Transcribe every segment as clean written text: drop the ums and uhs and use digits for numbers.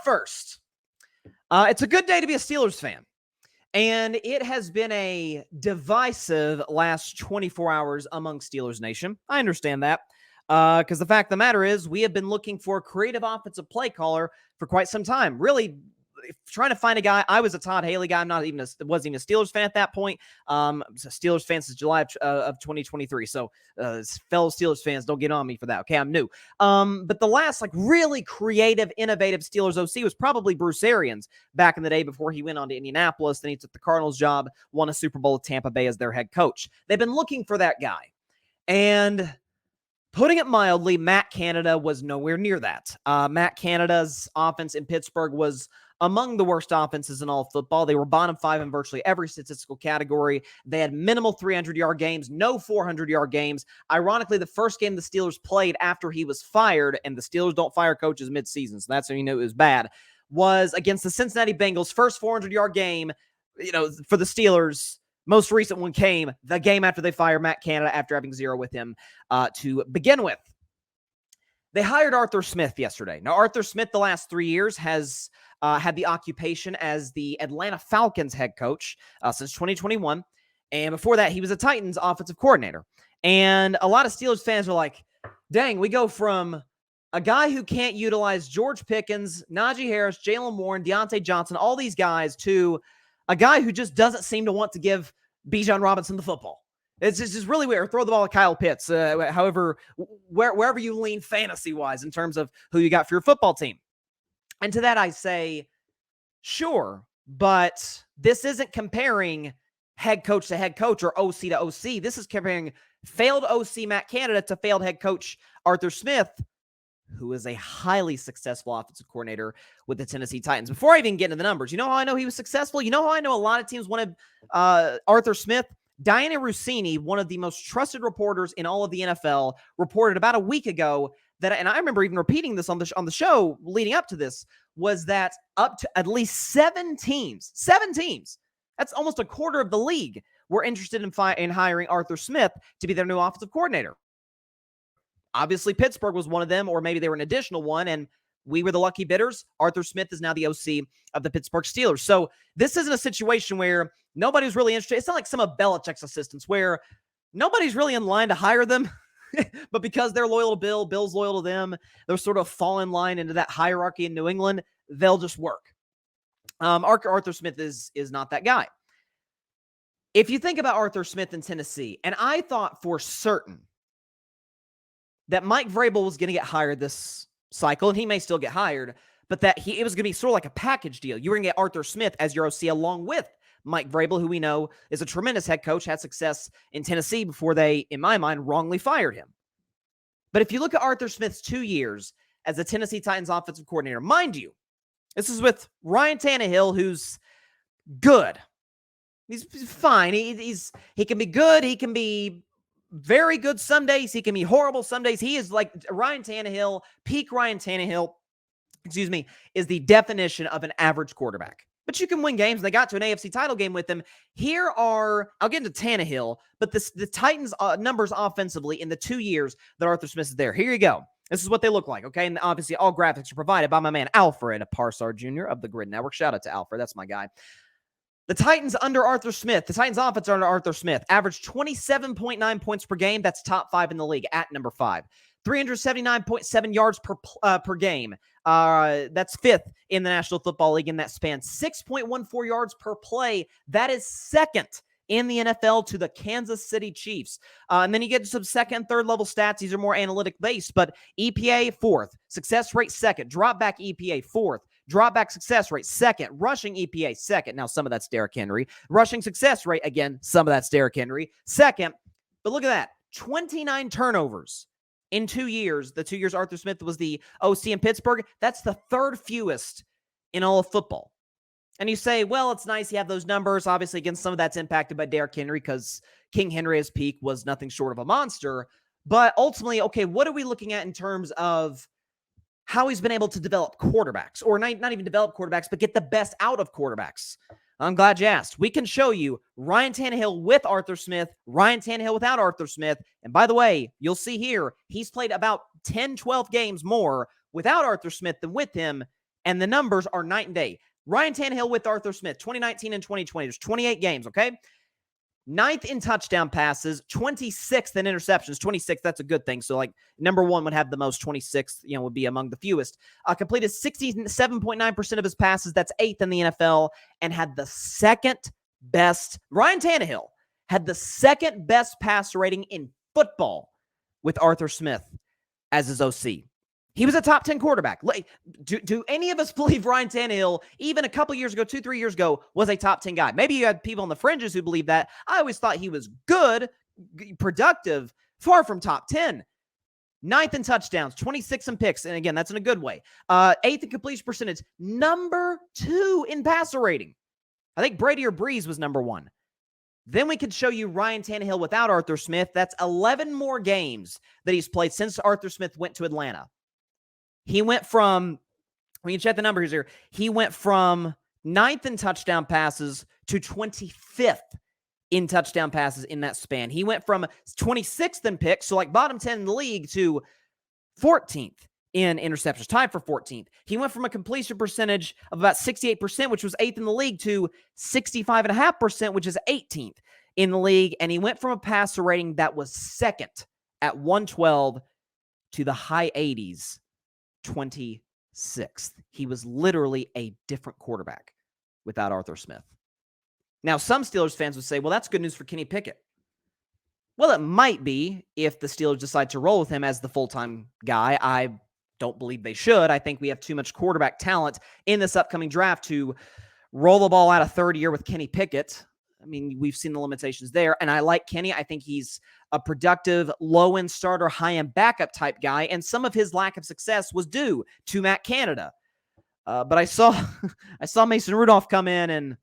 first, it's a good day to be a Steelers fan. And it has been a divisive last 24 hours among Steelers Nation. I understand that. Because the fact of the matter is, we have been looking for a creative offensive play caller for quite some time. Really trying to find a guy. I was a Todd Haley guy. Wasn't even a Steelers fan at that point. I was a Steelers fan since July of 2023. So fellow Steelers fans, don't get on me for that. Okay, I'm new. But the last really creative, innovative Steelers OC was probably Bruce Arians back in the day before he went on to Indianapolis. Then he took the Cardinals job, won a Super Bowl with Tampa Bay as their head coach. They've been looking for that guy. And putting it mildly, Matt Canada was nowhere near that. Matt Canada's offense in Pittsburgh was among the worst offenses in all of football. They were bottom 5 in virtually every statistical category. They had minimal 300-yard games, no 400-yard games. Ironically, the first game the Steelers played after he was fired, and the Steelers don't fire coaches mid-season, so that's when you knew it was bad, was against the Cincinnati Bengals. First 400-yard game, for the Steelers. Most recent one came the game after they fired Matt Canada after having 0 with him to begin with. They hired Arthur Smith yesterday. Now, Arthur Smith, the last 3 years, has had the occupation as the Atlanta Falcons head coach since 2021. And before that, he was a Titans offensive coordinator. And a lot of Steelers fans are like, dang, we go from a guy who can't utilize George Pickens, Najee Harris, Jalen Warren, Deontay Johnson, all these guys, to a guy who just doesn't seem to want to give Bijan Robinson the football. It's just really weird. Or throw the ball at Kyle Pitts, however, wherever you lean fantasy-wise in terms of who you got for your football team. And to that I say, sure, but this isn't comparing head coach to head coach or OC to OC. This is comparing failed OC Matt Canada to failed head coach Arthur Smith, who is a highly successful offensive coordinator with the Tennessee Titans. Before I even get into the numbers, you know how I know he was successful? You know how I know a lot of teams wanted Arthur Smith? Diana Rossini, one of the most trusted reporters in all of the NFL, reported about a week ago that, and I remember even repeating this on the show leading up to this, was that up to at least 7 teams, that's almost a quarter of the league, were interested in hiring Arthur Smith to be their new offensive coordinator. Obviously, Pittsburgh was one of them, or maybe they were an additional one, and we were the lucky bidders. Arthur Smith is now the OC of the Pittsburgh Steelers. So this isn't a situation where nobody's really interested. It's not like some of Belichick's assistants where nobody's really in line to hire them, but because they're loyal to Bill, Bill's loyal to them, they're sort of fall in line into that hierarchy in New England. They'll just work. Arthur Smith is not that guy. If you think about Arthur Smith in Tennessee, and I thought for certain that Mike Vrabel was going to get hired this cycle, and he may still get hired, but that it was going to be sort of like a package deal. You were going to get Arthur Smith as your OC along with Mike Vrabel, who we know is a tremendous head coach, had success in Tennessee before they, in my mind, wrongly fired him. But if you look at Arthur Smith's 2 years as the Tennessee Titans offensive coordinator, mind you, this is with Ryan Tannehill, who's good. He's fine. He can be good. He can be very good some days. He can be horrible some days. He is like Ryan Tannehill, peak Ryan Tannehill, is the definition of an average quarterback. But you can win games. They got to an AFC title game with him. I'll get into Tannehill, but the Titans' numbers offensively in the 2 years that Arthur Smith is there. Here you go. This is what they look like, okay? And obviously all graphics are provided by my man Alfred Parsar Jr. of the Grid Network. Shout out to Alfred. That's my guy. The Titans under Arthur Smith, the Titans offense under Arthur Smith, averaged 27.9 points per game. That's top 5 in the league at number 5. 379.7 yards per game. That's 5th in the National Football League in that span. 6.14 yards per play. That is 2nd in the NFL to the Kansas City Chiefs. And then you get to some second and third level stats. These are more analytic based, but EPA 4th, success rate 2nd, drop back EPA 4th, drop back success rate 2nd, rushing EPA 2nd. Now some of that's Derrick Henry. Rushing success rate, again, some of that's Derrick Henry 2nd. But look at that, 29 turnovers in 2 years. The 2 years Arthur Smith was the OC in Pittsburgh, that's the 3rd fewest in all of football. And you say, well, it's nice you have those numbers. Obviously, again, some of that's impacted by Derrick Henry because King Henry, his peak, was nothing short of a monster. But ultimately, okay, what are we looking at in terms of how he's been able to develop quarterbacks? Or not even develop quarterbacks, but get the best out of quarterbacks? I'm glad you asked. We can show you Ryan Tannehill with Arthur Smith, Ryan Tannehill without Arthur Smith. And by the way, you'll see here, he's played about 10, 12 games more without Arthur Smith than with him. And the numbers are night and day. Ryan Tannehill with Arthur Smith, 2019 and 2020. There's 28 games, okay? 9th in touchdown passes, 26th in interceptions. 26th, that's a good thing. So, like, number one would have the most. 26th, would be among the fewest. Completed 67.9% of his passes. That's 8th in the NFL, and had the second best. Ryan Tannehill had the second best pass rating in football with Arthur Smith as his OC. He was a top 10 quarterback. Do any of us believe Ryan Tannehill, even a couple years ago, 2-3 years ago, was a top 10 guy? Maybe you had people on the fringes who believe that. I always thought he was good, productive, far from top 10. 9th in touchdowns, 26 in picks. And again, that's in a good way. 8th in completion percentage, number 2 in passer rating. I think Brady or Breeze was number 1. Then we could show you Ryan Tannehill without Arthur Smith. That's 11 more games that he's played since Arthur Smith went to Atlanta. He went from, we can check the numbers here. He went from 9th in touchdown passes to 25th in touchdown passes in that span. He went from 26th in picks, so like bottom 10 in the league, to 14th in interceptions, tied for 14th. He went from a completion percentage of about 68%, which was 8th in the league, to 65.5%, which is 18th in the league. And he went from a passer rating that was 2nd at 112 to the high 80s. 26th. He was literally a different quarterback without Arthur Smith. Now, some Steelers fans would say, well, that's good news for Kenny Pickett. Well, it might be if the Steelers decide to roll with him as the full-time guy. I don't believe they should. I think we have too much quarterback talent in this upcoming draft to roll the ball out a third year with Kenny Pickett. I mean, we've seen the limitations there, and I like Kenny. I think he's a productive, low-end starter, high-end backup type guy, and some of his lack of success was due to Matt Canada. But I saw Mason Rudolph come in and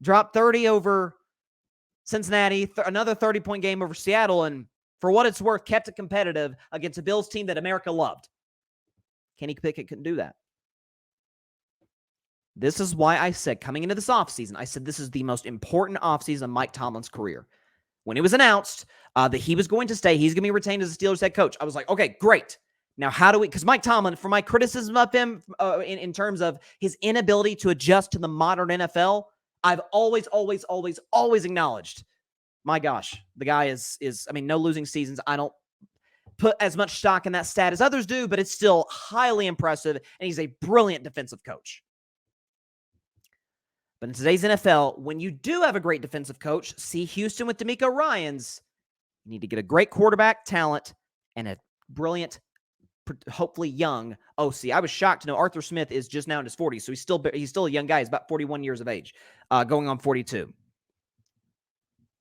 drop 30 over Cincinnati, another 30-point game over Seattle, and for what it's worth, kept it competitive against a Bills team that America loved. Kenny Pickett couldn't do that. This is why I said, coming into this offseason, I said this is the most important offseason of Mike Tomlin's career. When it was announced that he was going to stay, he's going to be retained as the Steelers head coach, I was like, okay, great. Now, how do we, because Mike Tomlin, for my criticism of him in terms of his inability to adjust to the modern NFL, I've always acknowledged, my gosh, the guy is I mean, no losing seasons. I don't put as much stock in that stat as others do, but it's still highly impressive, and he's a brilliant defensive coach. But in today's NFL, when you do have a great defensive coach, see Houston with DeMeco Ryans, you need to get a great quarterback talent and a brilliant, hopefully young OC. I was shocked to know Arthur Smith is just now in his 40s, so he's still a young guy. He's about 41 years of age, going on 42.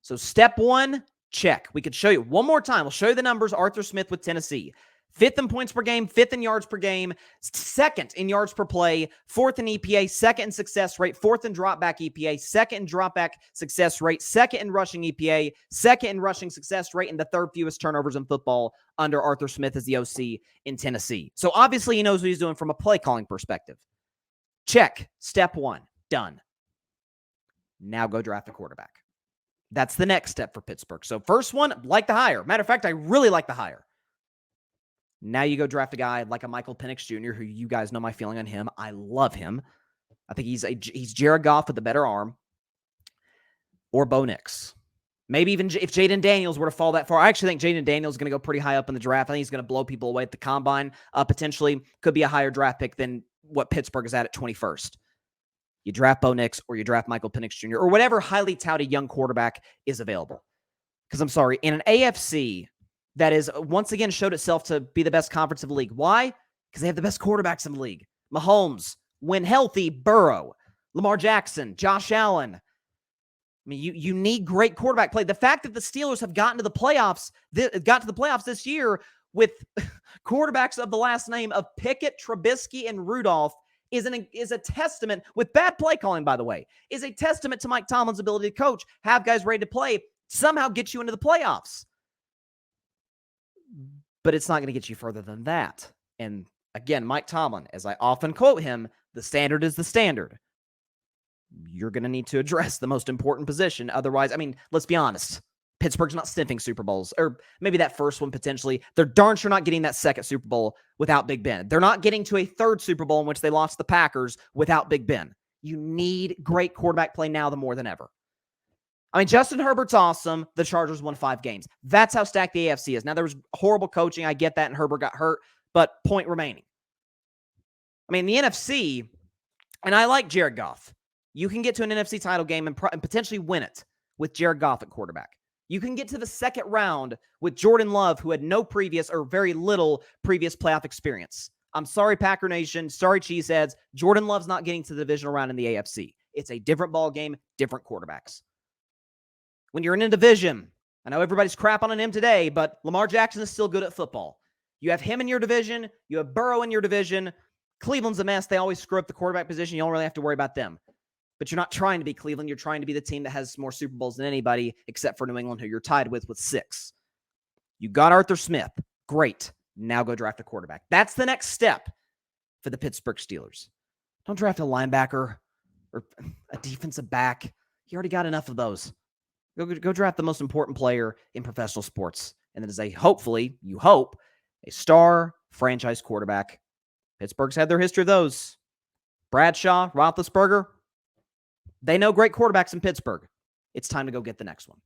So step 1, check. We could show you one more time. We'll show you the numbers. Arthur Smith with Tennessee. 5th in points per game, 5th in yards per game, 2nd in yards per play, 4th in EPA, 2nd in success rate, 4th in dropback EPA, 2nd in dropback success rate, 2nd in rushing EPA, 2nd in rushing success rate, and the 3rd fewest turnovers in football under Arthur Smith as the OC in Tennessee. So obviously he knows what he's doing from a play calling perspective. Check. Step 1. Done. Now go draft a quarterback. That's the next step for Pittsburgh. So first one, like the hire. Matter of fact, I really like the hire. Now you go draft a guy like a Michael Penix Jr., who you guys know my feeling on him. I love him. I think he's Jared Goff with a better arm. Or Bo Nix. Maybe even if Jaden Daniels were to fall that far. I actually think Jaden Daniels is going to go pretty high up in the draft. I think he's going to blow people away at the combine. Potentially could be a higher draft pick than what Pittsburgh is at 21st. You draft Bo Nix or you draft Michael Penix Jr. or whatever highly touted young quarterback is available. Because I'm sorry, in an AFC that is once again showed itself to be the best conference of the league. Why? Because they have the best quarterbacks in the league. Mahomes, when healthy, Burrow, Lamar Jackson, Josh Allen. I mean, you need great quarterback play. The fact that the Steelers have gotten to the playoffs, this year with quarterbacks of the last name of Pickett, Trubisky, and Rudolph is a testament, with bad play calling, by the way, is a testament to Mike Tomlin's ability to coach, have guys ready to play, somehow get you into the playoffs. But it's not going to get you further than that. And again, Mike Tomlin, as I often quote him, the standard is the standard. You're going to need to address the most important position. Otherwise, I mean, let's be honest. Pittsburgh's not sniffing Super Bowls, or maybe that first one potentially. They're darn sure not getting that second Super Bowl without Big Ben. They're not getting to a third Super Bowl in which they lost the Packers without Big Ben. You need great quarterback play now more than ever. I mean, Justin Herbert's awesome. The Chargers won 5 games. That's how stacked the AFC is. Now, there was horrible coaching. I get that, and Herbert got hurt, but point remaining. I mean, the NFC, and I like Jared Goff. You can get to an NFC title game and potentially win it with Jared Goff at quarterback. You can get to the second round with Jordan Love, who had no previous or very little previous playoff experience. I'm sorry, Packer Nation. Sorry, Cheeseheads. Jordan Love's not getting to the divisional round in the AFC. It's a different ball game, different quarterbacks. When you're in a division, I know everybody's crapping on him today, but Lamar Jackson is still good at football. You have him in your division. You have Burrow in your division. Cleveland's a mess. They always screw up the quarterback position. You don't really have to worry about them. But you're not trying to be Cleveland. You're trying to be the team that has more Super Bowls than anybody except for New England, who you're tied with 6. You got Arthur Smith. Great. Now go draft a quarterback. That's the next step for the Pittsburgh Steelers. Don't draft a linebacker or a defensive back. You already got enough of those. Go draft the most important player in professional sports. And that is hopefully, you hope, a star franchise quarterback. Pittsburgh's had their history of those. Bradshaw, Roethlisberger. They know great quarterbacks in Pittsburgh. It's time to go get the next one.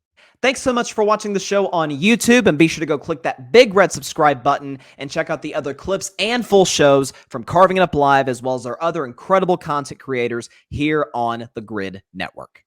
Thanks so much for watching the show on YouTube, and be sure to go click that big red subscribe button and check out the other clips and full shows from Carving It Up Live, as well as our other incredible content creators here on the Grid Network.